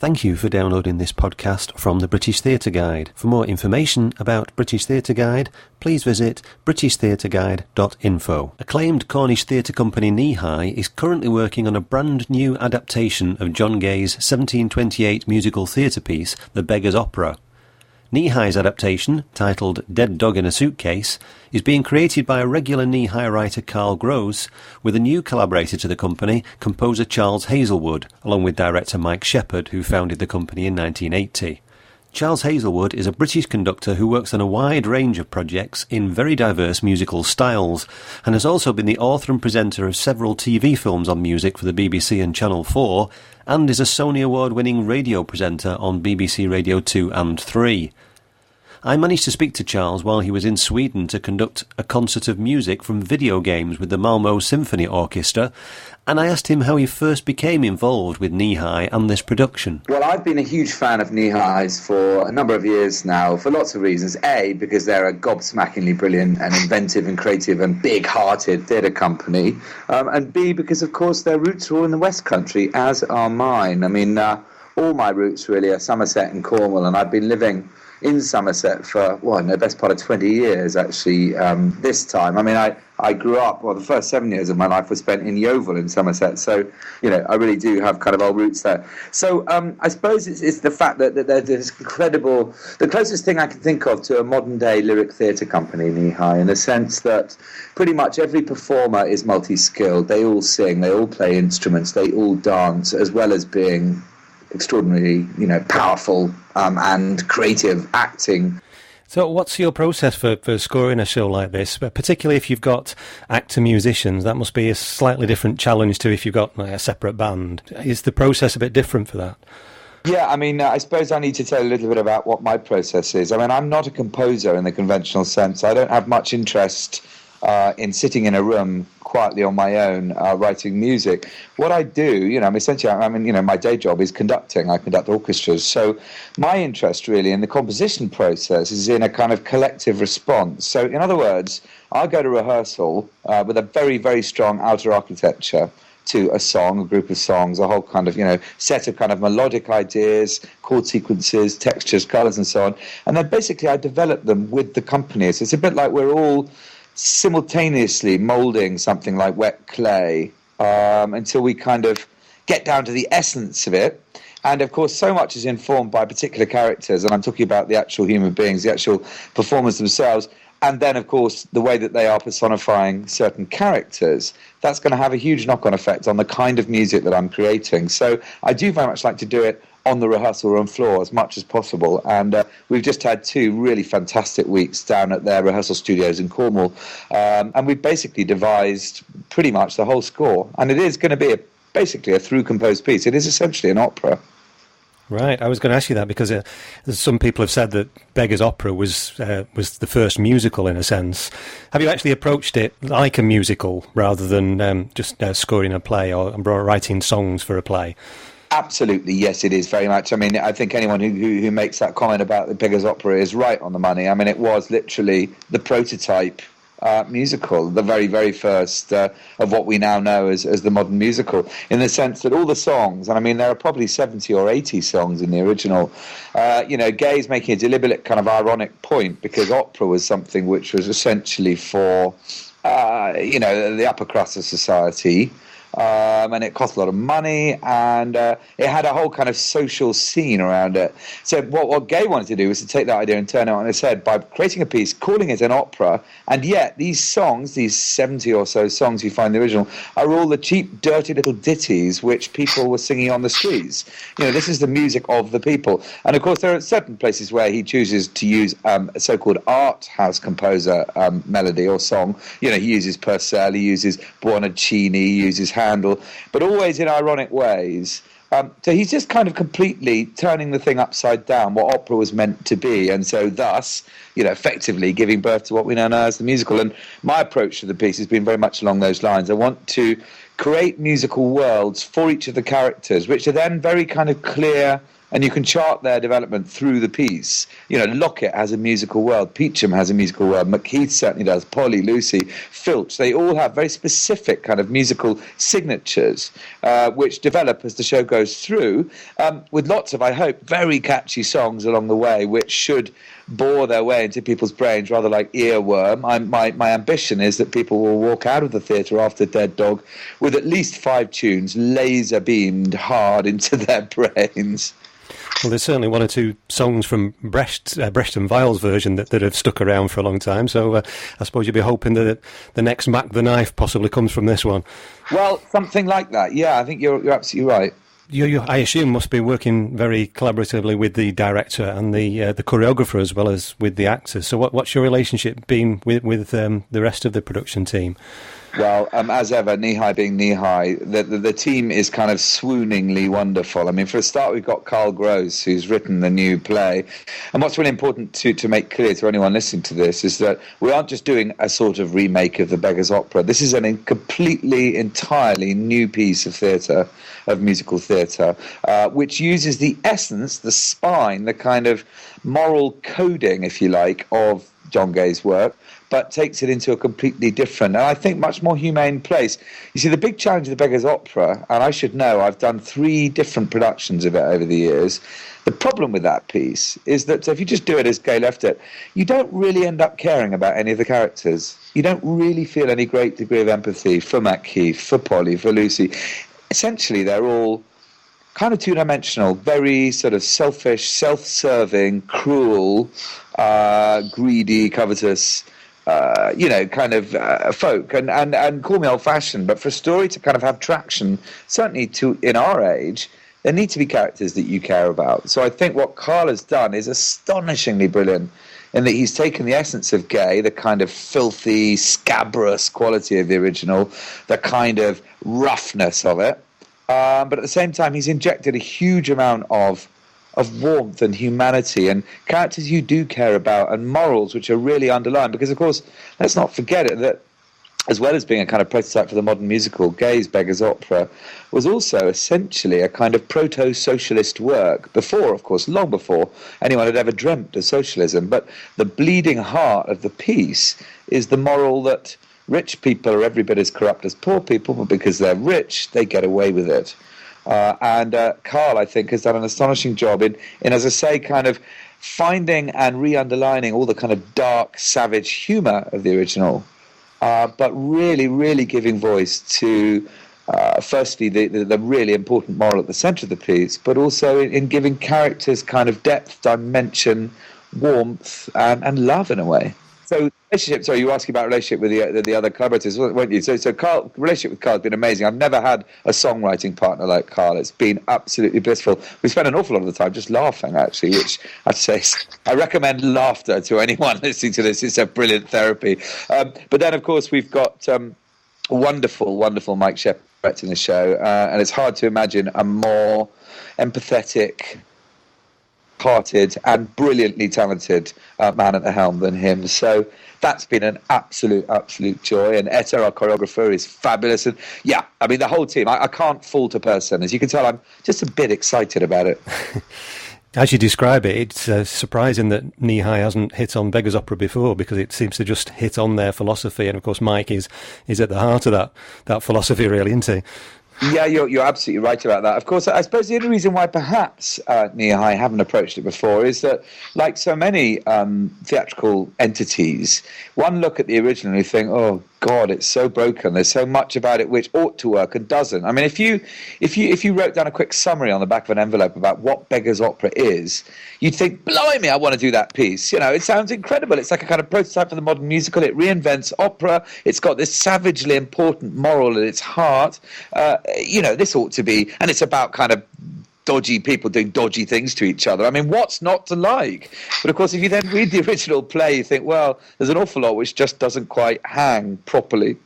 Thank you for downloading this podcast from the British Theatre Guide. For more information about British Theatre Guide, please visit britishtheatreguide.info. Acclaimed Cornish theatre company Kneehigh is currently working on a brand new adaptation of John Gay's 1728 musical theatre piece, The Beggar's Opera. Kneehigh's adaptation, titled Dead Dog in a Suitcase, is being created by a regular Kneehigh writer Carl Grose, with a new collaborator to the company, composer Charles Hazlewood, along with director Mike Shepherd, who founded the company in 1980. Charles Hazlewood is a British conductor who works on a wide range of projects in very diverse musical styles, and has also been the author and presenter of several TV films on music for the BBC and Channel 4, and is a Sony Award-winning radio presenter on BBC Radio 2 and 3. I managed to speak to Charles while he was in Sweden to conduct a concert of music from video games with the Malmö SymfoniOrkester, and I asked him how he first became involved with Kneehigh and this production. Well, I've been a huge fan of Kneehigh's for a number of years now, for lots of reasons. A, because they're a gobsmackingly brilliant and inventive and creative and big-hearted theatre company, and B, because, of course, their roots are all in the West Country, as are mine. I mean, all my roots really are Somerset and Cornwall, and I've been living in Somerset for, the best part of 20 years, actually, this time. I mean, I grew up, the first 7 years of my life was spent in Yeovil in Somerset, so, I really do have kind of old roots there. So I suppose it's the fact that there's this incredible, the closest thing I can think of to a modern-day lyric theatre company, Kneehigh, in the sense that pretty much every performer is multi-skilled. They all sing, they all play instruments, they all dance, as well as being extraordinarily, powerful and creative acting. So what's your process for scoring a show like this? Particularly if you've got actor musicians, that must be a slightly different challenge to if you've got a separate band. Is the process a bit different for that? Yeah, I mean, I suppose I need to tell a little bit about what my process is. I mean, I'm not a composer in the conventional sense. I don't have much interest in sitting in a room quietly on my own writing music. What I do, my day job is conducting. I conduct orchestras. So my interest really in the composition process is in a kind of collective response. So in other words, I'll go to rehearsal with a very, very strong outer architecture to a song, a group of songs, a whole kind of, set of kind of melodic ideas, chord sequences, textures, colours and so on. And then basically I develop them with the company. So it's a bit like we're all simultaneously moulding something like wet clay until we kind of get down to the essence of it. And of course so much is informed by particular characters, and I'm talking about the actual human beings, the actual performers themselves, and then of course the way that they are personifying certain characters. That's going to have a huge knock-on effect on the kind of music that I'm creating. So I do very much like to do it on the rehearsal room floor as much as possible, and we've just had 2 really fantastic weeks down at their rehearsal studios in Cornwall, and we've basically devised pretty much the whole score, and it is going to be basically a through-composed piece. It is essentially an opera. Right, I was going to ask you that because some people have said that Beggar's Opera was the first musical in a sense. Have you actually approached it like a musical rather than just scoring a play or writing songs for a play? Absolutely, yes, it is very much. I mean, I think anyone who makes that comment about the Beggar's Opera is right on the money. I mean, it was literally the prototype musical, the very, very first of what we now know as the modern musical, in the sense that all the songs, and I mean, there are probably 70 or 80 songs in the original, Gay's making a deliberate kind of ironic point, because opera was something which was essentially for, the upper crust of society, and it cost a lot of money, and it had a whole kind of social scene around it. So what Gay wanted to do was to take that idea and turn it on its head by creating a piece, calling it an opera, and yet these songs, these 70 or so songs you find in the original, are all the cheap, dirty little ditties which people were singing on the streets. This is the music of the people. And of course there are certain places where he chooses to use a so-called art house composer melody or song. He uses Purcell, he uses Buonacini, he uses Handel, but always in ironic ways. So he's just kind of completely turning the thing upside down, what opera was meant to be, and so thus, effectively giving birth to what we now know as the musical. And my approach to the piece has been very much along those lines. I want to create musical worlds for each of the characters, which are then very kind of clear, and you can chart their development through the piece. You know, Lockett has a musical world, Peachum has a musical world, McKeith certainly does, Polly, Lucy, Filch. They all have very specific kind of musical signatures, which develop as the show goes through, with lots of, I hope, very catchy songs along the way, which should bore their way into people's brains, rather like earworm. My ambition is that people will walk out of the theatre after Dead Dog with at least 5 tunes laser beamed hard into their brains. Well, there's certainly one or two songs from Brecht and Weil's version that have stuck around for a long time, so I suppose you'll be hoping that the next Mac the Knife possibly comes from this one. Well, something like that, yeah, I think you're absolutely right. You, I assume, must be working very collaboratively with the director and the choreographer as well as with the actors. So what's your relationship been with the rest of the production team? Well, as ever, Kneehigh being Kneehigh, the team is kind of swooningly wonderful. I mean, for a start, we've got Carl Grose, who's written the new play. And what's really important to make clear to anyone listening to this is that we aren't just doing a sort of remake of the Beggar's Opera. This is a completely, entirely new piece of theatre, of musical theatre, which uses the essence, the spine, the kind of moral coding, if you like, of John Gay's work, but takes it into a completely different, and I think much more humane place. You see, the big challenge of the Beggar's Opera, and I should know, I've done 3 different productions of it over the years. The problem with that piece is that if you just do it as Gay left it, you don't really end up caring about any of the characters. You don't really feel any great degree of empathy for McKeith, for Polly, for Lucy. Essentially, they're all kind of two-dimensional, very sort of selfish, self-serving, cruel, greedy, covetous, kind of folk, and call me old-fashioned, but for a story to kind of have traction, certainly in our age, there need to be characters that you care about. So I think what Carl has done is astonishingly brilliant in that he's taken the essence of Gay, the kind of filthy, scabrous quality of the original, the kind of roughness of it, but at the same time he's injected a huge amount of warmth and humanity and characters you do care about and morals which are really underlined, because of course let's not forget it that as well as being a kind of prototype for the modern musical, Gay's Beggar's Opera was also essentially a kind of proto-socialist work before, of course, long before anyone had ever dreamt of socialism. But the bleeding heart of the piece is the moral that rich people are every bit as corrupt as poor people, but because they're rich, they get away with it. And Carl, I think, has done an astonishing job in, as I say, kind of finding and re-underlining all the kind of dark, savage humour of the original, but really, really giving voice to, firstly, the really important moral at the centre of the piece, but also in giving characters kind of depth, dimension, warmth, and love in a way. So relationship. Sorry, you were asking about relationship with the other collaborators, weren't you? So Carl, relationship with Carl has been amazing. I've never had a songwriting partner like Carl. It's been absolutely blissful. We spent an awful lot of the time just laughing, actually, which I'd say I recommend laughter to anyone listening to this. It's a brilliant therapy. But then, of course, we've got wonderful, wonderful Mike Shepard in the show, and it's hard to imagine a more empathetic, hearted and brilliantly talented man at the helm than him. So that's been an absolute joy. And Etta, our choreographer, is fabulous. And yeah, I mean, the whole team, I can't fault a person. As you can tell, I'm just a bit excited about it. As you describe it, it's surprising that Kneehigh hasn't hit on Beggar's Opera before, because it seems to just hit on their philosophy. And of course, Mike is at the heart of that philosophy, really, isn't he? Yeah, you're absolutely right about that. Of course, I suppose the only reason why perhaps Kneehigh haven't approached it before is that, like so many theatrical entities, one look at the original and you think, oh God, it's so broken. There's so much about it which ought to work and doesn't. I mean, if you wrote down a quick summary on the back of an envelope about what Beggar's Opera is, you'd think, blimey, I want to do that piece. You know, it sounds incredible. It's like a kind of prototype for the modern musical. It reinvents opera. It's got this savagely important moral at its heart. This ought to be, and it's about kind of dodgy people doing dodgy things to each other. I mean, what's not to like? But of course, if you then read the original play, you think, well, there's an awful lot which just doesn't quite hang properly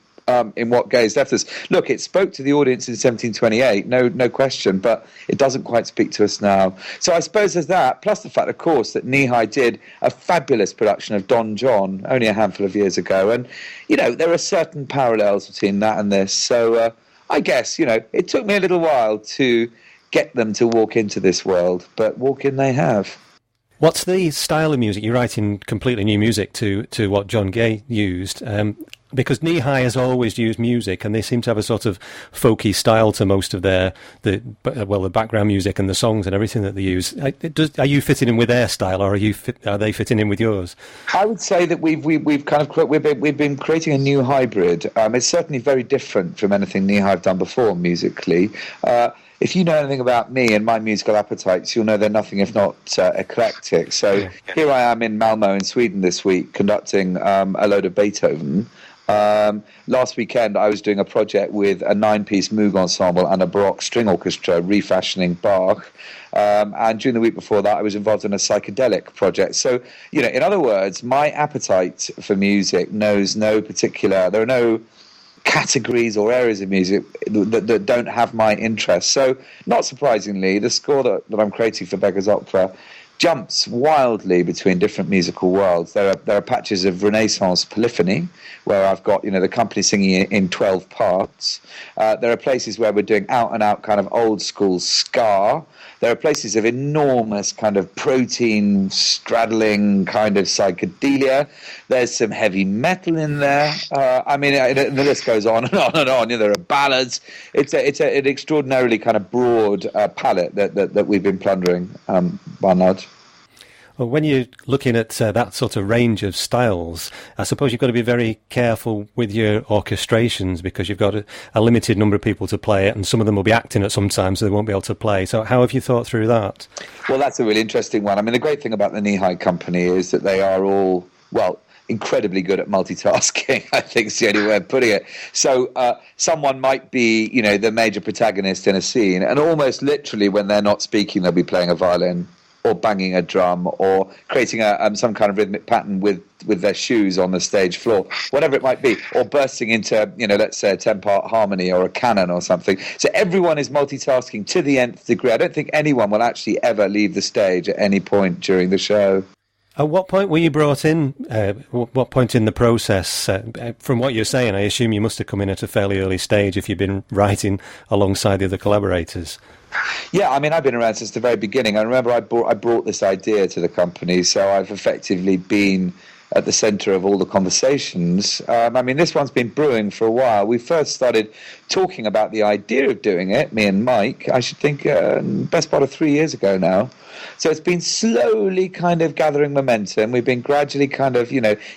in what Gay's left us. Look, it spoke to the audience in 1728, no question, but it doesn't quite speak to us now. So I suppose there's that, plus the fact, of course, that Kneehigh did a fabulous production of Don John only a handful of years ago. And, there are certain parallels between that and this. So I guess, it took me a little while to get them to walk into this world, but walk in they have. What's the style of music? You're writing completely new music to what John Gay used, because Kneehigh has always used music, and they seem to have a sort of folky style to most of the background music and the songs and everything that they use. Are you fitting in with their style, or are they fitting in with yours? I would say that we've been creating a new hybrid. It's certainly very different from anything Kneehigh have done before musically. If you know anything about me and my musical appetites, you'll know they're nothing if not eclectic. So here I am in Malmö in Sweden this week conducting a load of Beethoven. Last weekend I was doing a project with a 9-piece Moog ensemble and a Baroque string orchestra refashioning Bach. And during the week before that I was involved in a psychedelic project. So, in other words, my appetite for music knows no particular... There are no categories or areas of music that don't have my interest. So, not surprisingly, the score that I'm creating for Beggar's opera jumps wildly between different musical worlds. There are patches of Renaissance polyphony, where I've got, the company singing in 12 parts. There are places where we're doing out-and-out kind of old-school ska. There are places of enormous kind of protein-straddling kind of psychedelia. There's some heavy metal in there. The list goes on and on and on. There are ballads. It's an extraordinarily kind of broad palette that we've been plundering, by and large. Well, when you're looking at that sort of range of styles, I suppose you've got to be very careful with your orchestrations, because you've got a limited number of people to play it, and some of them will be acting at some time, so they won't be able to play. So how have you thought through that? Well, that's a really interesting one. The great thing about the Kneehigh company is that they are all, incredibly good at multitasking, I think is the only way of putting it. So someone might be, the major protagonist in a scene, and almost literally when they're not speaking, they'll be playing a violin, or banging a drum, or creating some kind of rhythmic pattern with their shoes on the stage floor, whatever it might be, or bursting into, let's say a 10-part harmony or a canon or something. So everyone is multitasking to the nth degree. I don't think anyone will actually ever leave the stage at any point during the show. At what point were you brought in? What point in the process? From what you're saying, I assume you must have come in at a fairly early stage if you've been writing alongside the other collaborators. Yeah, I've been around since the very beginning. I remember I brought this idea to the company, so I've effectively been at the centre of all the conversations. This one's been brewing for a while. We first started talking about the idea of doing it, me and Mike, I should think, best part of 3 years ago now. So it's been slowly kind of gathering momentum. We've been gradually kind of,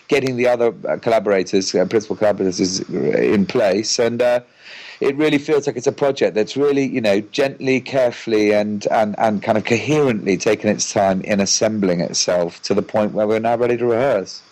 getting the other collaborators, principal collaborators in place, and it really feels like it's a project that's really, gently, carefully, and kind of coherently taken its time in assembling itself to the point where we're now ready to rehearse.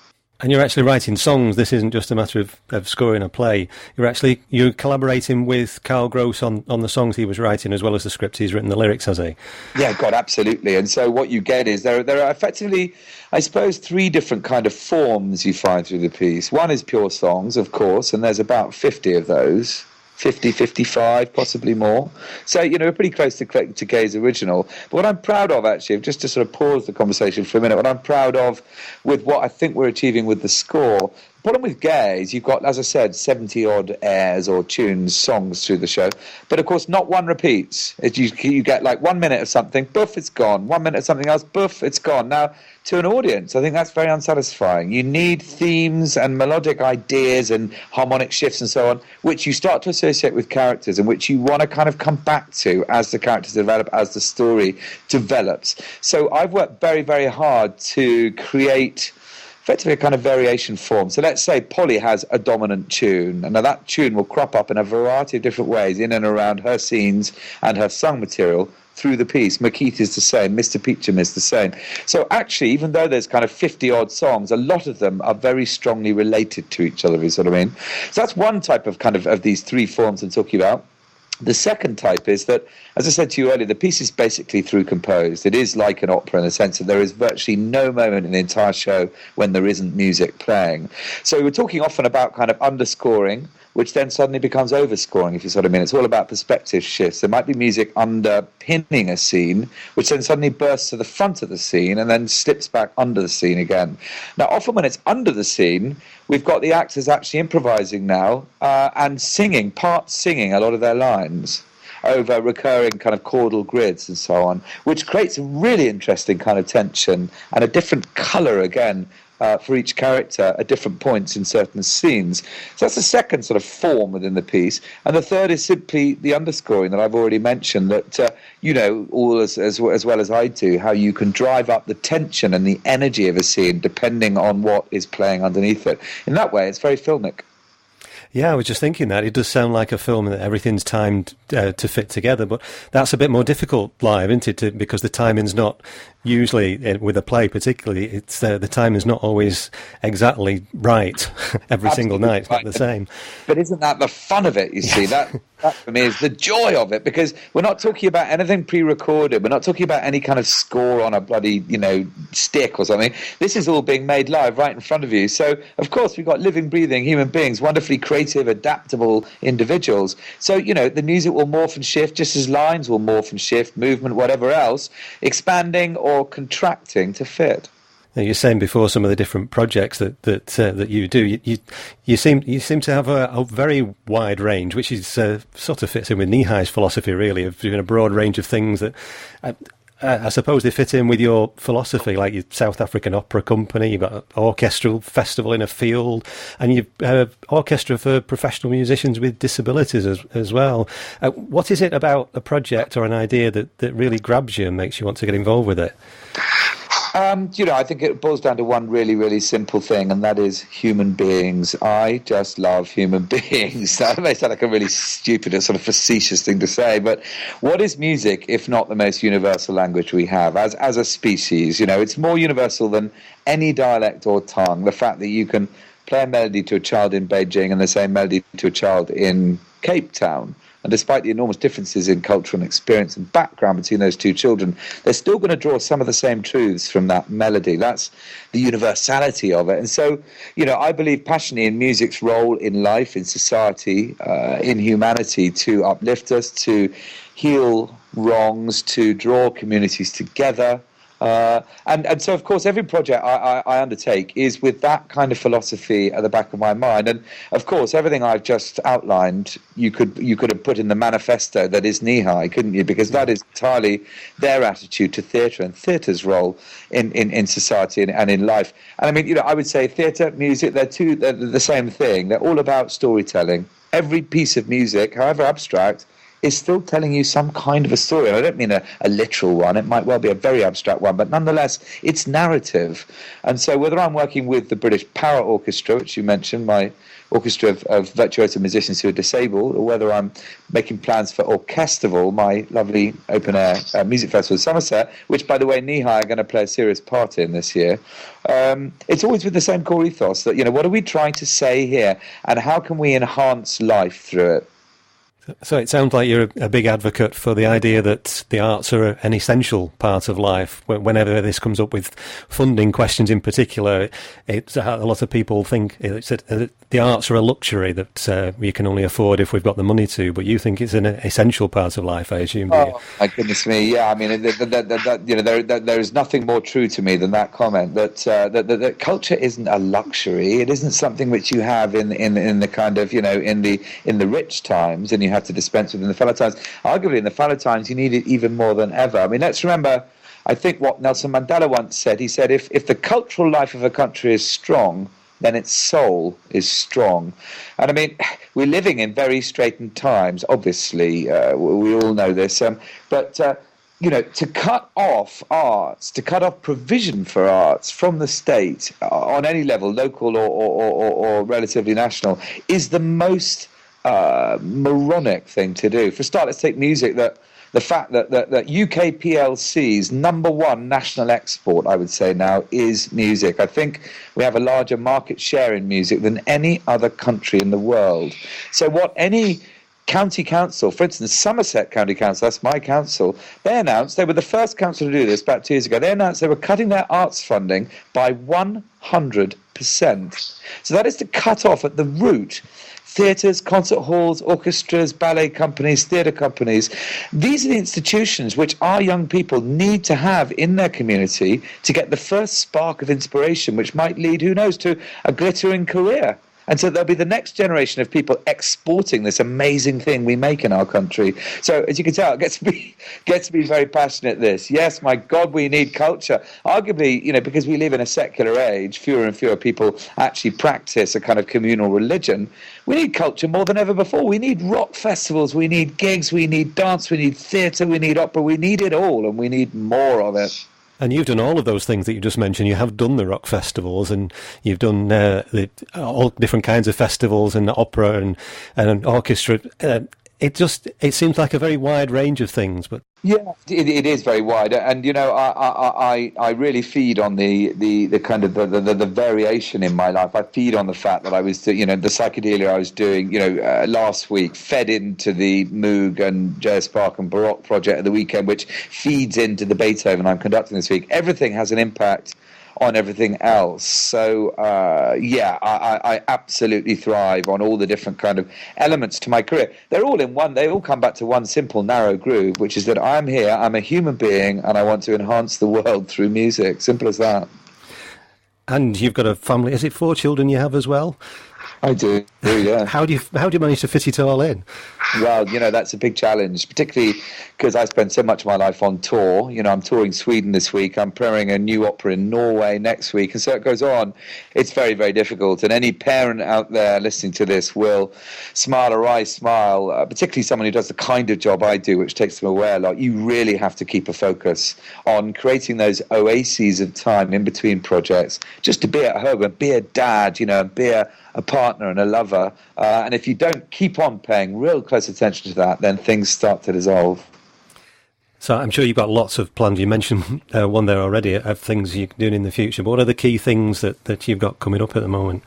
And you're actually writing songs. This isn't just a matter of scoring a play. You're collaborating with Carl Grose on the songs he was writing, as well as the script. He's written the lyrics, has he? Yeah, God, absolutely. And so what you get is there are effectively, I suppose, 3 different kind of forms you find through the piece. One is pure songs, of course, and there's about 50 of those. 50, 55, possibly more. So, we're pretty close to Gay's original. But what I'm proud of, actually, just to sort of pause the conversation for a minute, what I'm proud of with what I think we're achieving with the score, the problem with Gay is you've got, as I said, 70-odd airs or tunes, songs through the show. But, of course, not one repeats. You get like 1 minute of something, boof, it's gone. 1 minute of something else, boof, it's gone. Now, to an audience, I think that's very unsatisfying. You need themes and melodic ideas and harmonic shifts and so on, which you start to associate with characters and which you want to kind of come back to as the characters develop, as the story develops. So I've worked very, very hard to create effectively a kind of variation form. So let's say Polly has a dominant tune, and now that tune will crop up in a variety of different ways in and around her scenes and her sung material through the piece. McKeith is the same, Mr. Peachum is the same. So actually, even though there's kind of 50-odd songs, a lot of them are very strongly related to each other, you see what I mean? So that's one type of kind of these 3 forms I'm talking about. The second type is that, as I said to you earlier, the piece is basically through composed. It is like an opera in the sense that there is virtually no moment in the entire show when there isn't music playing. So we're talking often about kind of underscoring, which then suddenly becomes overscoring, if you sort of mean. It's all about perspective shifts. There might be music underpinning a scene, which then suddenly bursts to the front of the scene and then slips back under the scene again. Now, often when it's under the scene, we've got the actors actually improvising now and singing a lot of their lines over recurring kind of chordal grids and so on, which creates a really interesting kind of tension and a different colour again for each character at different points in certain scenes. So that's the second sort of form within the piece. And the third is simply the underscoring that I've already mentioned, that you know all as well as I do, how you can drive up the tension and the energy of a scene depending on what is playing underneath it. In that way, it's very filmic. Yeah, I was just thinking that. It does sound like a film that everything's timed to fit together, but that's a bit more difficult live, isn't it? Because the timing's not usually, with a play particularly, it's the timing's not always exactly right every single night. It's not the same. But isn't that the fun of it, you see? That for me is the joy of it, because we're not talking about anything pre-recorded. We're not talking about any kind of score on a bloody, stick or something. This is all being made live right in front of you. So, of course, we've got living, breathing human beings, wonderfully creative, adaptable individuals. So, the music will morph and shift just as lines will morph and shift, movement, whatever else, expanding or contracting to fit. Now, you're saying before some of the different projects that you do. You seem to have a very wide range, which is sort of fits in with Kneehigh's philosophy, really, of doing a broad range of things that. I suppose they fit in with your philosophy, like your South African Opera Company, you've got an orchestral festival in a field, and you've orchestra for professional musicians with disabilities as well. What is it about a project or an idea that really grabs you and makes you want to get involved with it? I think it boils down to one really, really simple thing, and that is human beings. I just love human beings. That may sound like a really stupid or sort of facetious thing to say, but what is music if not the most universal language we have as a species? It's more universal than any dialect or tongue. The fact that you can play a melody to a child in Beijing and the same melody to a child in Cape Town, and despite the enormous differences in culture and experience and background between those two children, they're still going to draw some of the same truths from that melody. That's the universality of it. And so, I believe passionately in music's role in life, in society, in humanity, to uplift us, to heal wrongs, to draw communities together. And so, of course, every project I undertake is with that kind of philosophy at the back of my mind. And, of course, everything I've just outlined, you could have put in the manifesto that is Kneehigh, couldn't you? Because that is entirely their attitude to theatre and theatre's role in society and in life. And, I mean, I would say theatre, music, they're the same thing. They're all about storytelling. Every piece of music, however abstract, is still telling you some kind of a story. And I don't mean a literal one. It might well be a very abstract one, but nonetheless, it's narrative. And so whether I'm working with the British Power Orchestra, which you mentioned, my orchestra of virtuoso musicians who are disabled, or whether I'm making plans for Orchestival, my lovely open-air music festival in Somerset, which, by the way, Kneehigh are going to play a serious part in this year, it's always with the same core ethos that, what are we trying to say here, and how can we enhance life through it? So it sounds like you're a big advocate for the idea that the arts are an essential part of life. Whenever this comes up with funding questions in particular, a lot of people think the arts are a luxury that we can only afford if we've got the money to, but you think it's an essential part of life, I assume. Oh, my goodness me, yeah. I mean, there is nothing more true to me than that comment, that culture isn't a luxury. It isn't something which you have in the kind of, in the rich times, and you have to dispense with in the fallow times. Arguably, in the fallow times, you need it even more than ever. I mean, let's remember, I think, what Nelson Mandela once said. He said, if the cultural life of a country is strong, then its soul is strong. And I mean, we're living in very straitened times, obviously. We all know this. But to cut off arts, to cut off provision for arts from the state on any level, local or relatively national, is the most moronic thing to do. For a start, let's take music. The fact that UK PLC's number one national export, I would say now, is music. I think we have a larger market share in music than any other country in the world. So what any county council, for instance, Somerset County Council, that's my council, they announced, they were the first council to do this about 2 years ago, they announced they were cutting their arts funding by 100%. So that is to cut off at the root theatres, concert halls, orchestras, ballet companies, theatre companies. These are the institutions which our young people need to have in their community to get the first spark of inspiration, which might lead, who knows, to a glittering career. And so there'll be the next generation of people exporting this amazing thing we make in our country. So as you can tell, it gets me very passionate, this. Yes, my God, we need culture. Arguably, because we live in a secular age, fewer and fewer people actually practice a kind of communal religion. We need culture more than ever before. We need rock festivals, we need gigs, we need dance, we need theatre, we need opera. We need it all, and we need more of it. And you've done all of those things that you just mentioned. You have done the rock festivals, and you've done all different kinds of festivals and opera and an orchestra. It seems like a very wide range of things, but yeah, it is very wide, and I really feed on the kind of the variation in my life. I feed on the fact that I was the psychedelia I was doing last week fed into the Moog and J.S. Park and Baroque project at the weekend, which feeds into the Beethoven I'm conducting this week. Everything has an impact on everything else. So I absolutely thrive on all the different kind of elements to my career. They're all in one. They all come back to one simple narrow groove, which is that I'm here, I'm a human being, and I want to enhance the world through music. Simple as that. And you've got a family. Is it 4 children you have as well? I do, yeah. How do you manage to fit it all in? Well, that's a big challenge, particularly because I spend so much of my life on tour. I'm touring Sweden this week. I'm premiering a new opera in Norway next week, and so it goes on. It's very, very difficult, and any parent out there listening to this will smile or I smile, particularly someone who does the kind of job I do, which takes them away a lot. You really have to keep a focus on creating those oases of time in between projects, just to be at home and be a dad, and be a partner and a lover. And if you don't keep on paying real close attention to that, then things start to dissolve. So I'm sure you've got lots of plans. You mentioned one there already of things you're doing in the future. But what are the key things that you've got coming up at the moment?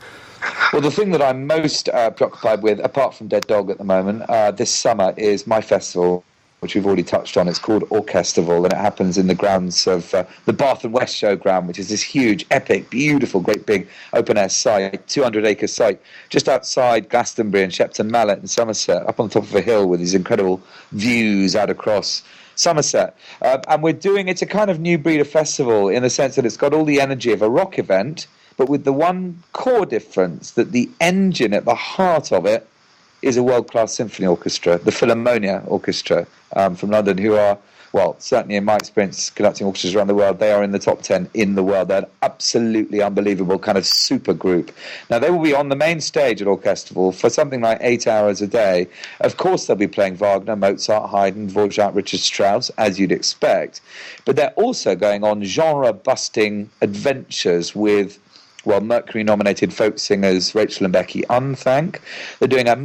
Well, the thing that I'm most preoccupied with, apart from Dead Dog at the moment, this summer is my festival, which we've already touched on. It's called Orkestival, and it happens in the grounds of the Bath and West Showground, which is this huge, epic, beautiful, great big open-air site, 200-acre site, just outside Glastonbury and Shepton Mallet in Somerset, up on the top of a hill with these incredible views out across Somerset. And it's a kind of new breed of festival in the sense that it's got all the energy of a rock event, but with the one core difference that the engine at the heart of it is a world-class symphony orchestra, the Philharmonia Orchestra from London, who are, well, certainly in my experience conducting orchestras around the world, they are in the top 10 in the world. They're an absolutely unbelievable kind of super group. Now, they will be on the main stage at Orkestival for something like 8 hours a day. Of course, they'll be playing Wagner, Mozart, Haydn, Dvorak, Richard Strauss, as you'd expect. But they're also going on genre-busting adventures with Mercury-nominated folk singers Rachel and Becky Unthank. They're doing a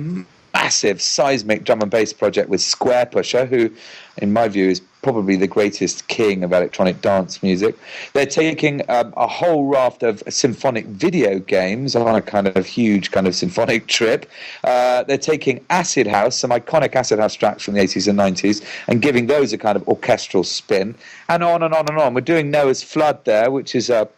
massive seismic drum and bass project with Square Pusher, who, in my view, is probably the greatest king of electronic dance music. They're taking a whole raft of symphonic video games on a kind of huge kind of symphonic trip. They're taking acid house, some iconic acid house tracks from the 80s and 90s, and giving those a kind of orchestral spin, and on and on and on. We're doing Noah's Flood there, which is a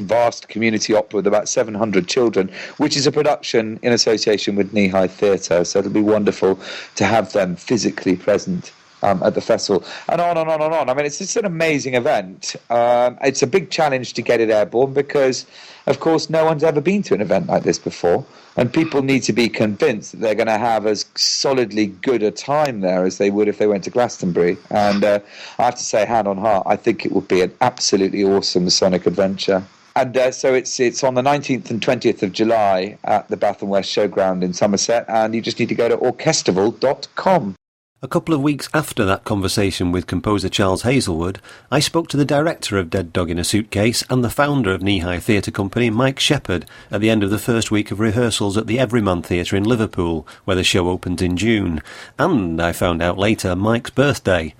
vast community opera with about 700 children, which is a production in association with Kneehigh Theatre. So it'll be wonderful to have them physically present at the festival, and on and on and on. I mean, it's an amazing event. It's a big challenge to get it airborne because, of course, no one's ever been to an event like this before, and people need to be convinced that they're going to have as solidly good a time there as they would if they went to Glastonbury. And I have to say, hand on heart, I think it would be an absolutely awesome sonic adventure. And so it's on the 19th and 20th of July at the Bath and West Showground in Somerset, and you just need to go to orkestival.com. A couple of weeks after that conversation with composer Charles Hazlewood, I spoke to the director of Dead Dog in a Suitcase and the founder of Kneehigh Theatre Company, Mike Shepherd, at the end of the first week of rehearsals at the Everyman Theatre in Liverpool, where the show opened in June, and I found out later Mike's birthday.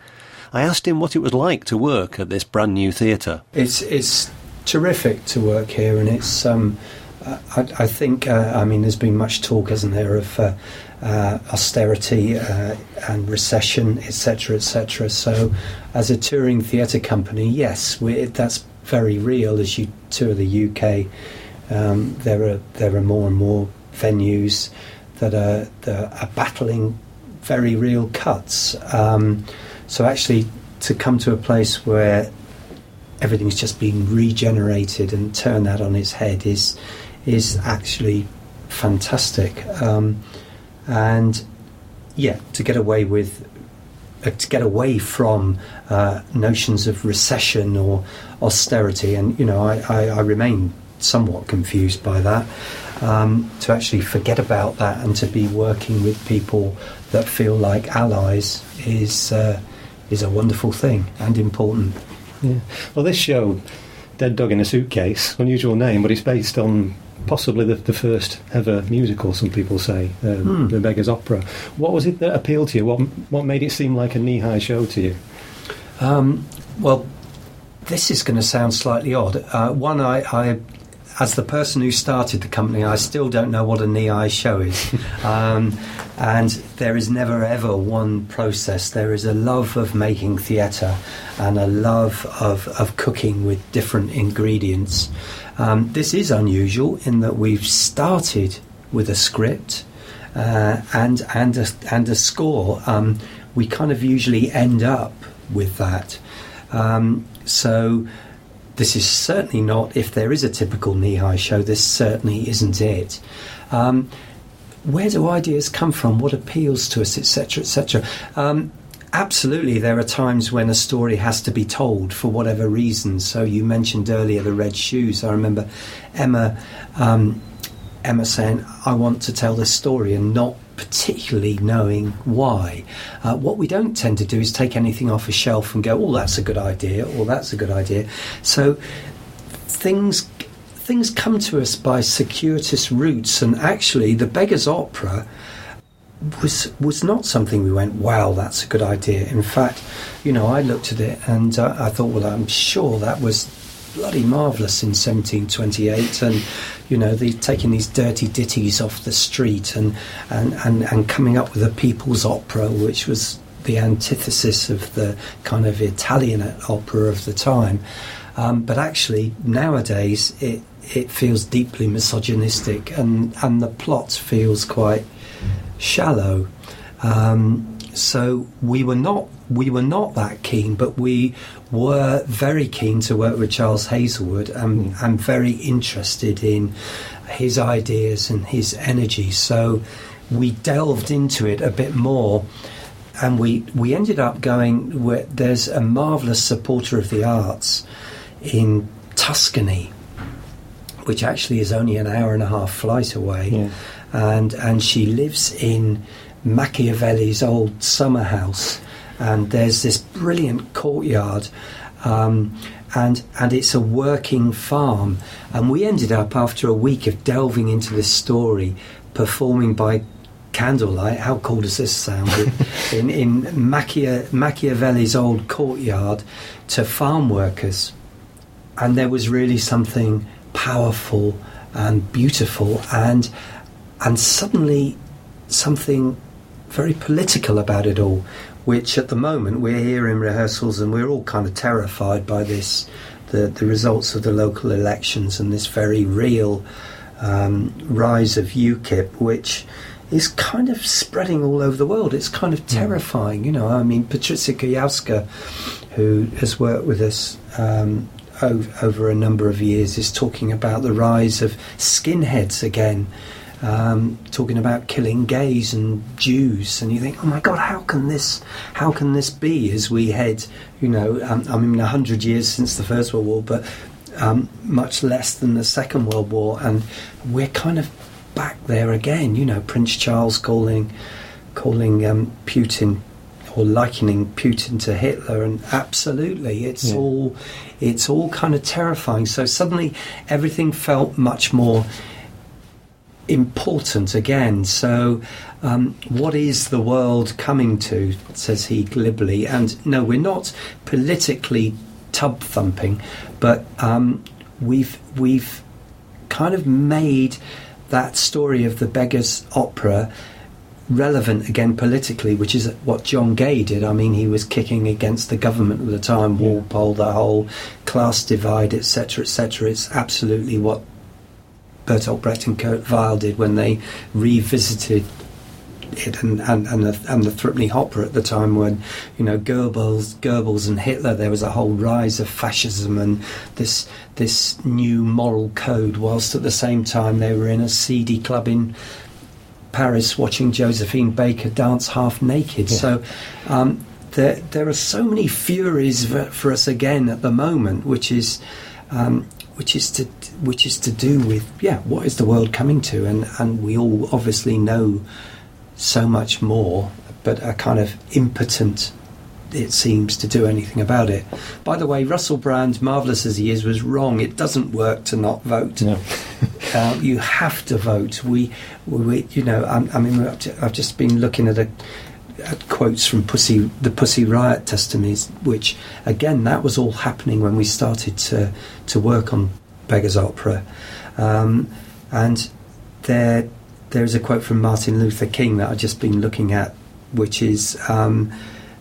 I asked him what it was like to work at this brand new theatre. It's terrific to work here, and it's I think there's been much talk, hasn't there, of austerity and recession, etc., so as a touring theatre company, yes, that's very real. As you tour the UK, there are more and more venues. that are battling very real cuts. So actually, to come to a place where everything's just been regenerated and turn that on its head is actually fantastic. And yeah, to get away from notions of recession or austerity, and I remain somewhat confused by that. To actually forget about that and to be working with people that feel like allies is a wonderful thing and important. Yeah. Well, this show, Dead Dog in a Suitcase, unusual name, but it's based on possibly the first ever musical, some people say, the Beggar's opera. What was it that appealed to you? What made it seem like a Kneehigh show to you? Well, this is going to sound slightly odd. One, I as the person who started the company, I still don't know what a Kneehigh show is. And there is never ever one process. There is a love of making theatre and a love of cooking with different ingredients. This is unusual in that we've started with a script and a score. We kind of usually end up with that. So this is certainly not, if there is a typical Kneehigh show, this certainly isn't it. Where do ideas come from? What appeals to us, etc., etc.? Absolutely, there are times when a story has to be told for whatever reason. So you mentioned earlier the Red Shoes. I remember Emma saying, I want to tell this story, and not particularly knowing why. What we don't tend to do is take anything off a shelf and go, oh, that's a good idea, or that's a good idea. So things come to us by circuitous routes, and actually the Beggar's opera was not something we went, wow, that's a good idea. In fact, I looked at it and I thought, well, I'm sure that was bloody marvellous in 1728, and taking these dirty ditties off the street and coming up with a people's opera, which was the antithesis of the kind of Italian opera of the time. But actually nowadays it feels deeply misogynistic, and the plot feels quite shallow. So we were not that keen, but we were very keen to work with Charles Hazlewood, and very interested in his ideas and his energy. So we delved into it a bit more, and we ended up going where there's a marvellous supporter of the arts in Tuscany, which actually is only an hour and a half flight away. Yeah. And she lives in Machiavelli's old summer house, and there's this brilliant courtyard, and it's a working farm. And we ended up, after a week of delving into this story, performing by candlelight. How cool does this sound? in Machiavelli's old courtyard to farm workers, and there was really something powerful and beautiful and suddenly something very political about it all, which at the moment we're here in rehearsals and we're all kind of terrified by this, the results of the local elections and this very real rise of UKIP, which is kind of spreading all over the world. It's kind of terrifying, I mean, Patricia Kujawska, who has worked with us over a number of years, is talking about the rise of skinheads again, talking about killing gays and Jews, and you think, oh my God, how can this be as we head, 100 years since the First World War, but much less than the Second World War, and we're kind of back there again. Prince Charles calling Putin, or likening Putin to Hitler, and absolutely, it's all kind of terrifying. So suddenly everything felt much more important again. So what is the world coming to, says he glibly. And no, we're not politically tub thumping, but we've kind of made that story of the Beggar's opera relevant again politically, which is what John Gay did. I mean, he was kicking against the government at the time, Walpole, the whole class divide, etc., etc. It's absolutely what Bertolt Brecht and Kurt Weill did when they revisited it, and the Threepenny Opera at the time, when Goebbels and Hitler, there was a whole rise of fascism and this new moral code, whilst at the same time they were in a seedy club in Paris watching Josephine Baker dance half naked. So there are so many furies for us again at the moment, which is to do with what is the world coming to, and we all obviously know so much more, but are kind of impotent, it seems, to do anything about it. By the way, Russell Brand, marvellous as he is, was wrong. It doesn't work to not vote. No. You have to vote. I've just been looking at quotes from the Pussy Riot testimonies, which again, that was all happening when we started to work on Beggar's Opera, and there's a quote from Martin Luther King that I've just been looking at, which is,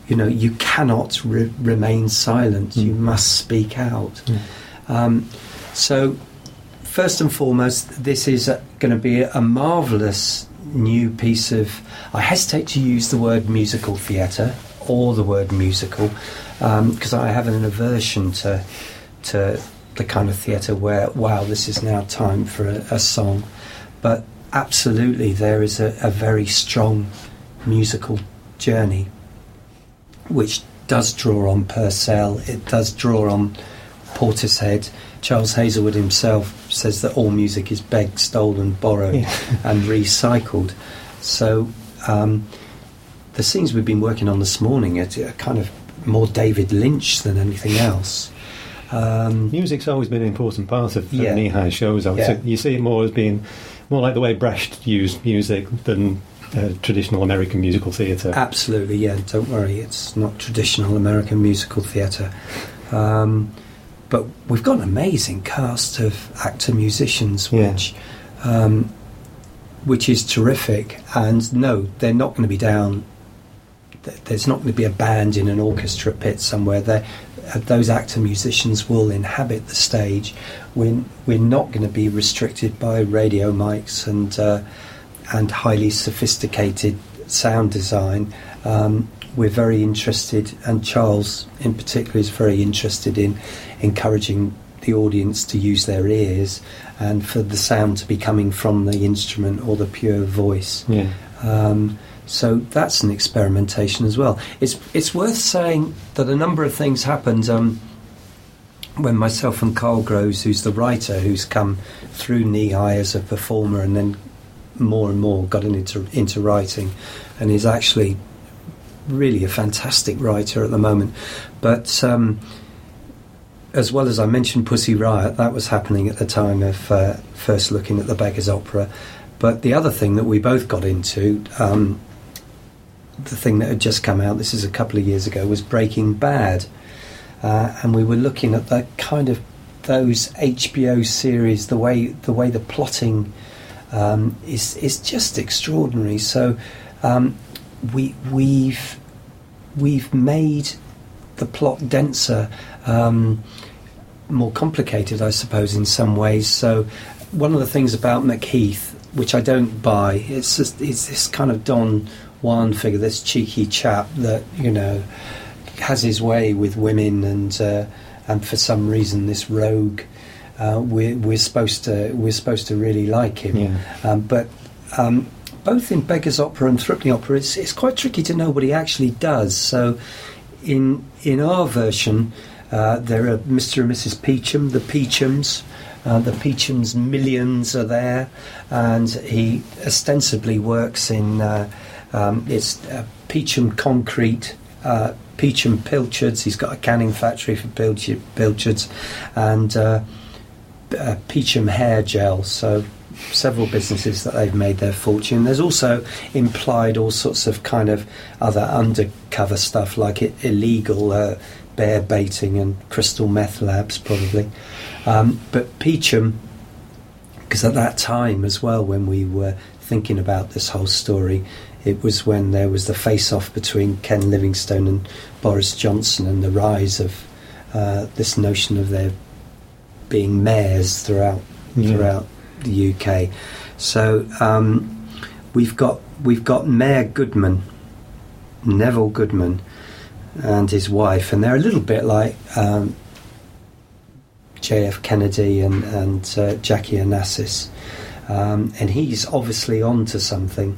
you cannot remain silent. You must speak out. So, first and foremost, this is going to be a marvellous new piece of, I hesitate to use the word musical theatre or the word musical, because I have an aversion to the kind of theatre where, wow, this is now time for a song. But absolutely, there is a very strong musical journey, which does draw on Purcell, it does draw on Portishead. Charles Hazlewood himself says that all music is begged, stolen, borrowed and recycled. So the scenes we've been working on this morning are kind of more David Lynch than anything else. Music's always been an important part of Kneehigh shows. You see it more as being more like the way Brecht used music than traditional American musical theatre. Absolutely, yeah. Don't worry, it's not traditional American musical theatre. But we've got an amazing cast of actor-musicians, which is terrific. And no, they're not going to be down. There's not going to be a band in an orchestra pit somewhere. Those actor-musicians will inhabit the stage. We're not going to be restricted by radio mics and highly sophisticated sound design. We're very interested, and Charles in particular is very interested in encouraging the audience to use their ears and for the sound to be coming from the instrument or the pure voice. So that's an experimentation as well. It's worth saying that a number of things happened when myself and Carl Grose, who's the writer, who's come through Kneehigh as a performer and then more and more got into writing, and is actually really a fantastic writer at the moment. But as well as I mentioned Pussy Riot, that was happening at the time of first looking at the Beggar's Opera. But the other thing that we both got into, the thing that had just come out, this is a couple of years ago, was Breaking Bad. And we were looking at the kind of those HBO series, the way the plotting is just extraordinary. So we've made the plot denser, more complicated, I suppose, in some ways. So one of the things about Macheath, which I don't buy, it's this kind of Don Juan figure, this cheeky chap that has his way with women, and for some reason this rogue, we're supposed to really like him. But both in Beggar's Opera and Threepenny Opera, it's quite tricky to know what he actually does. So in our version, there are Mr. and Mrs. Peacham, the Peachams. The Peacham's millions are there, and he ostensibly works in it's Peacham Concrete, Peacham Pilchards. He's got a canning factory for Pilchards, and Peacham Hair Gel. So several businesses that they've made their fortune. There's also implied all sorts of kind of other undercover stuff like illegal bear baiting and crystal meth labs probably. But Peacham, because at that time as well, when we were thinking about this whole story, it was when there was the face-off between Ken Livingstone and Boris Johnson, and the rise of this notion of there being mayors throughout the UK. So we've got Mayor Goodman, Neville Goodman, and his wife, and they're a little bit like JF Kennedy and Jackie Onassis, and he's obviously onto something.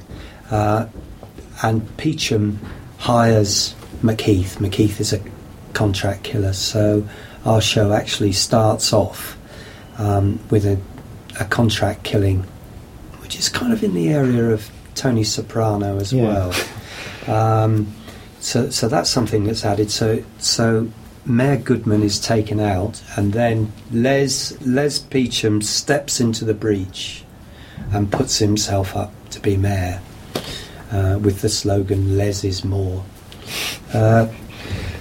And Peacham hires McKeith. McKeith is a contract killer, so our show actually starts off with a contract killing, which is kind of in the area of Tony Soprano as well. So that's something that's added. So Mayor Goodman is taken out, and then Les Peacham steps into the breach and puts himself up to be mayor, with the slogan "Less is more."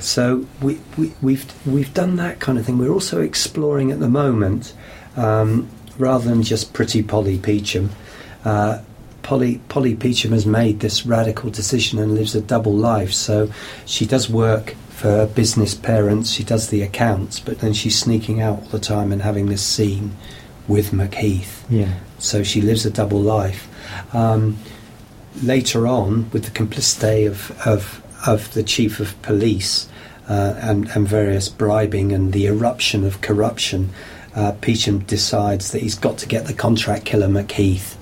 So we've done that kind of thing. We're also exploring at the moment, rather than just Pretty Polly Peacham. Polly Peacham has made this radical decision and lives a double life. So she does work for her business parents. She does the accounts, but then she's sneaking out all the time and having this scene with McKeith. Yeah. So she lives a double life. Later on, with the complicity of the chief of police and various bribing and the eruption of corruption, Peacham decides that he's got to get the contract killer McKeith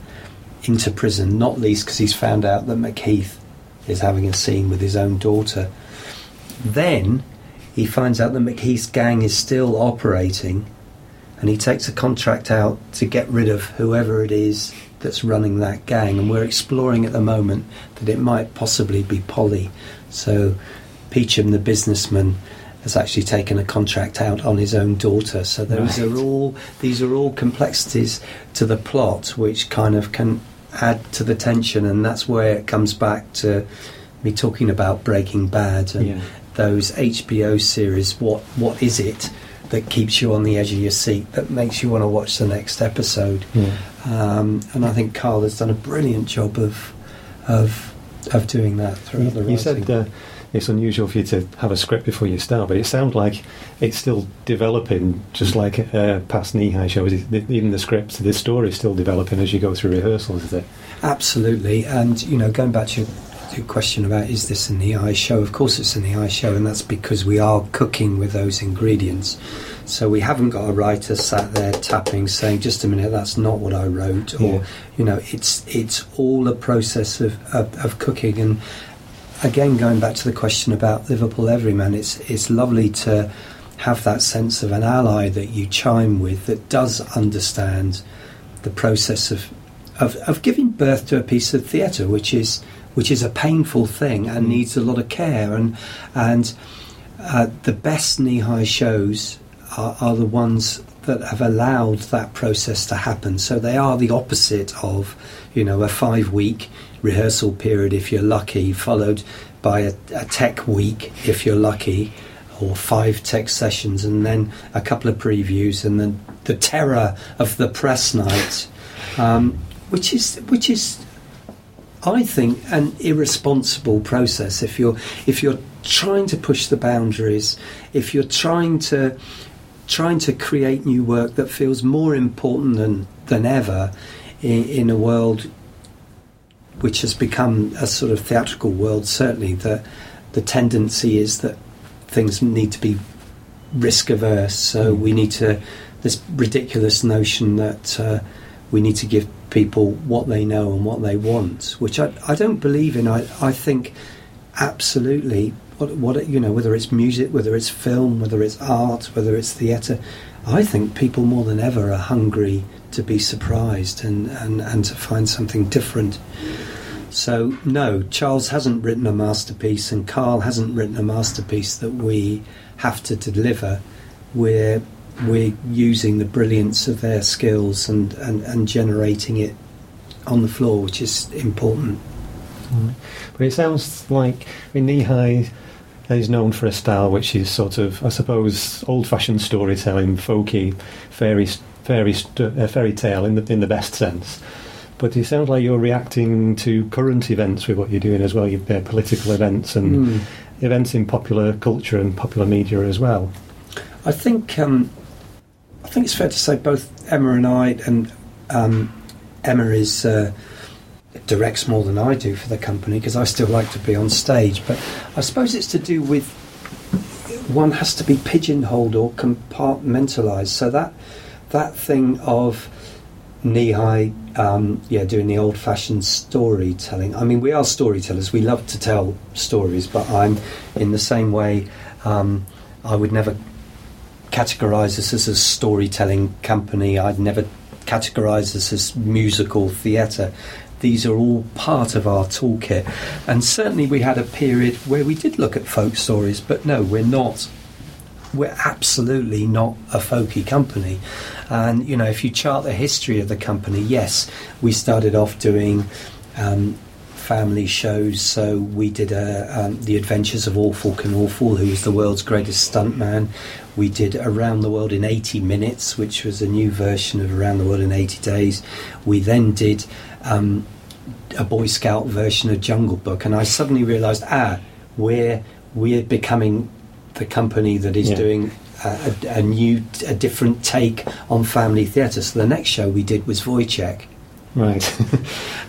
into prison, not least because he's found out that McKeith is having a scene with his own daughter. Then he finds out that McKeith's gang is still operating, and he takes a contract out to get rid of whoever it is that's running that gang, and we're exploring at the moment that it might possibly be Polly. So Peacham, the businessman, has actually taken a contract out on his own daughter. So these are all complexities to the plot which kind of can add to the tension, and that's where it comes back to me talking about Breaking Bad and those HBO series. What is it that keeps you on the edge of your seat, that makes you want to watch the next episode? And I think Carl has done a brilliant job of doing that throughout the writing. You said it's unusual for you to have a script before you start, but it sounds like it's still developing, just like past Kneehigh shows. Even the script, the story is still developing as you go through rehearsals, is it? Absolutely. And going back to your question about is this a Kneehigh show, of course it's a Kneehigh show, and that's because we are cooking with those ingredients. So we haven't got a writer sat there tapping saying, just a minute, that's not what I wrote, or it's all a process of cooking. And again, going back to the question about Liverpool Everyman, it's lovely to have that sense of an ally that you chime with that does understand the process of giving birth to a piece of theatre, which is a painful thing and needs a lot of care. And the best Kneehigh shows are the ones that have allowed that process to happen. So they are the opposite of, a 5-week rehearsal period if you're lucky, followed by a tech week if you're lucky, or 5 tech sessions and then a couple of previews and then the terror of the press night, which is I think an irresponsible process. If you're trying to push the boundaries, if you're trying to create new work that feels more important than ever in a world which has become a sort of theatrical world, certainly the tendency is that things need to be risk averse. So we need to, this ridiculous notion that we need to give people what they know and what they want, which I don't believe in. I think absolutely whether it's music, whether it's film, whether it's art, whether it's theatre, I think people more than ever are hungry to be surprised and to find something different. So no, Charles hasn't written a masterpiece and Carl hasn't written a masterpiece that we have to deliver. We're using the brilliance of their skills and generating it on the floor, which is important. But it sounds like Kneehigh is known for a style which is sort of, I suppose, old-fashioned storytelling, folky, fairy tale in the best sense. But it sounds like you're reacting to current events with what you're doing as well. You've political events and events in popular culture and popular media as well. I think it's fair to say both Emma and I, and Emma is directs more than I do for the company, because I still like to be on stage. But I suppose it's to do with one has to be pigeonholed or compartmentalised. So that thing of Kneehigh, doing the old-fashioned storytelling. I mean, we are storytellers. We love to tell stories, but I'm in the same way. I would never categorise us as a storytelling company. I'd never categorise us as musical theatre. These are all part of our toolkit. And certainly we had a period where we did look at folk stories, but no, we're not. We're absolutely not a folky company. And, you know, if you chart the history of the company, yes, we started off doing family shows. So we did The Adventures of Awful Can Awful, who was the world's greatest stuntman. We did Around the World in 80 Minutes, which was a new version of Around the World in 80 Days. We then did a Boy Scout version of Jungle Book, and I suddenly realised, we're becoming the company that is doing a different take on family theatre. So the next show we did was Wojciech. Right.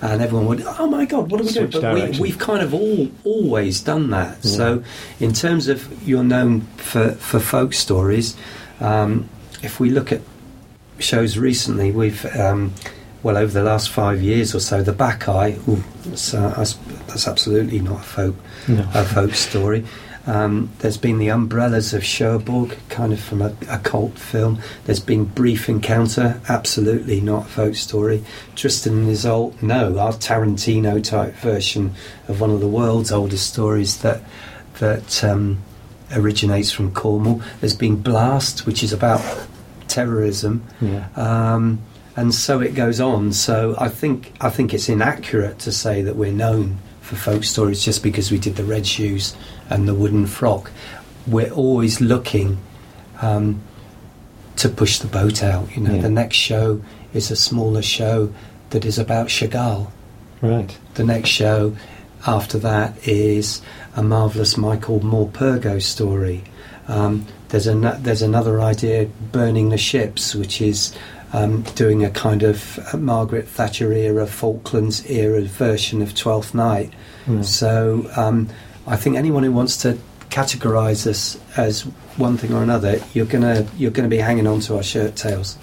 And everyone went, oh my God, what are we doing? But we've kind of always done that. Yeah. So in terms of you're known for folk stories, if we look at shows recently, we've over the last 5 years or so, the Back Eye, that's absolutely not a folk story. There's been the Umbrellas of Cherbourg, kind of from a cult film. There's been Brief Encounter, absolutely not a folk story. Tristan and Isolde, no, our Tarantino type version of one of the world's oldest stories that originates from Cornwall. There's been Blast, which is about terrorism. Yeah. And so it goes on. So I think it's inaccurate to say that we're known for folk stories just because we did the Red Shoes and the Wooden Frock. We're always looking to push the boat out. You know, The next show is a smaller show that is about Chagall. Right. The next show after that is a marvellous Michael Morpurgo story. There's another idea, Burning the Ships, which is doing a kind of Margaret Thatcher era, Falklands era version of Twelfth Night. So I think anyone who wants to categorise us as one thing or another, you're gonna be hanging on to our shirt tails.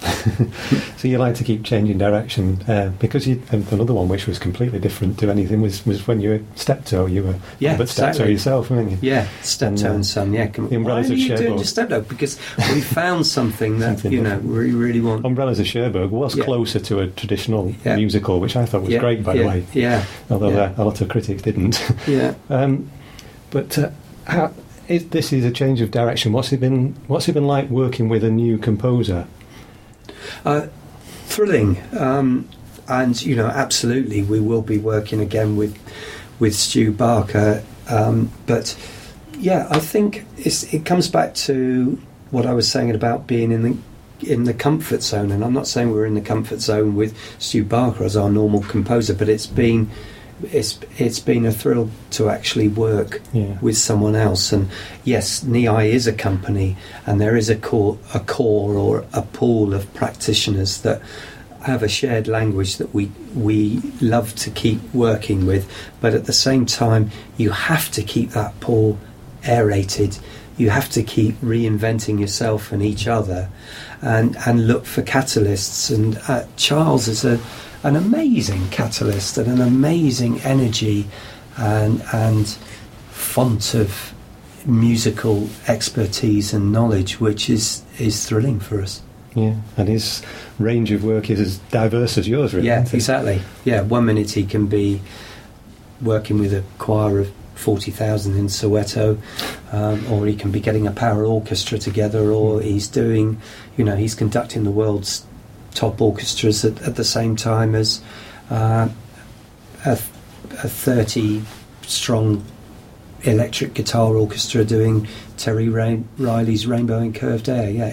So you like to keep changing direction, because another one which was completely different to anything was when you were Steptoe. You were Steptoe yourself, weren't you? Yeah, Steptoe and Son. Yeah. Umbrellas of Cherbourg. Doing Steptoe? Because we found something that we really want. Umbrellas of Cherbourg was closer to a traditional musical, which I thought was great, by the way. Yeah. Although a lot of critics didn't. Yeah. But this is a change of direction. What's it been like working with a new composer? Thrilling, and absolutely, we will be working again with Stu Barker. But I think it comes back to what I was saying about being in the comfort zone. And I'm not saying we're in the comfort zone with Stu Barker as our normal composer, but it's been a thrill to actually work with someone else. And yes, Kneehigh is a company, and there is a core or a pool of practitioners that have a shared language that we love to keep working with. But at the same time, you have to keep that pool aerated. You have to keep reinventing yourself and each other, and look for catalysts. And Charles is an amazing catalyst and an amazing energy and font of musical expertise and knowledge, which is thrilling for us. Yeah, and his range of work is as diverse as yours, really. Yeah, exactly. Yeah, 1 minute he can be working with a choir of 40,000 in Soweto, or he can be getting a power orchestra together, or he's doing, he's conducting the world's top orchestras at the same time as a 30-strong electric guitar orchestra doing Terry Riley's Rainbow in Curved Air.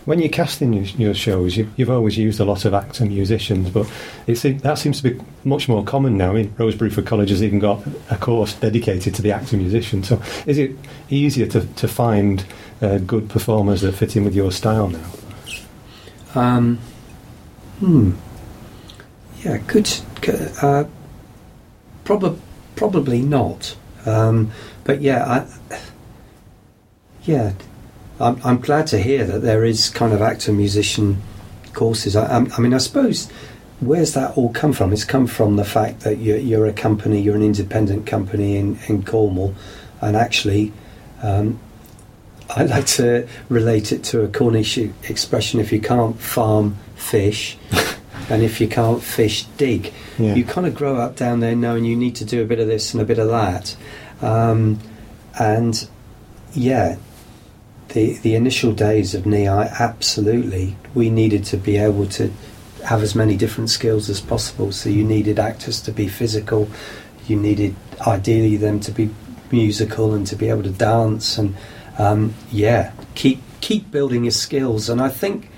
When you're casting your shows, you've always used a lot of actor musicians, but that seems to be much more common now. I mean, Rosebery College has even got a course dedicated to the actor musician. So is it easier to find good performers that fit in with your style now? Yeah, good. Probably not. But yeah, I'm glad to hear that there is kind of actor-musician courses. I mean, I suppose, where's that all come from? It's come from the fact that you're a company, you're an independent company in Cornwall, and actually, I like to relate it to a Cornish expression: if you can't farm, fish. And if you can't fish, dig. Yeah. You kind of grow up down there knowing you need to do a bit of this and a bit of that. And yeah, the initial days of Kneehigh, absolutely, we needed to be able to have as many different skills as possible. So you needed actors to be physical, you needed ideally them to be musical and to be able to dance, and keep building your skills. And I think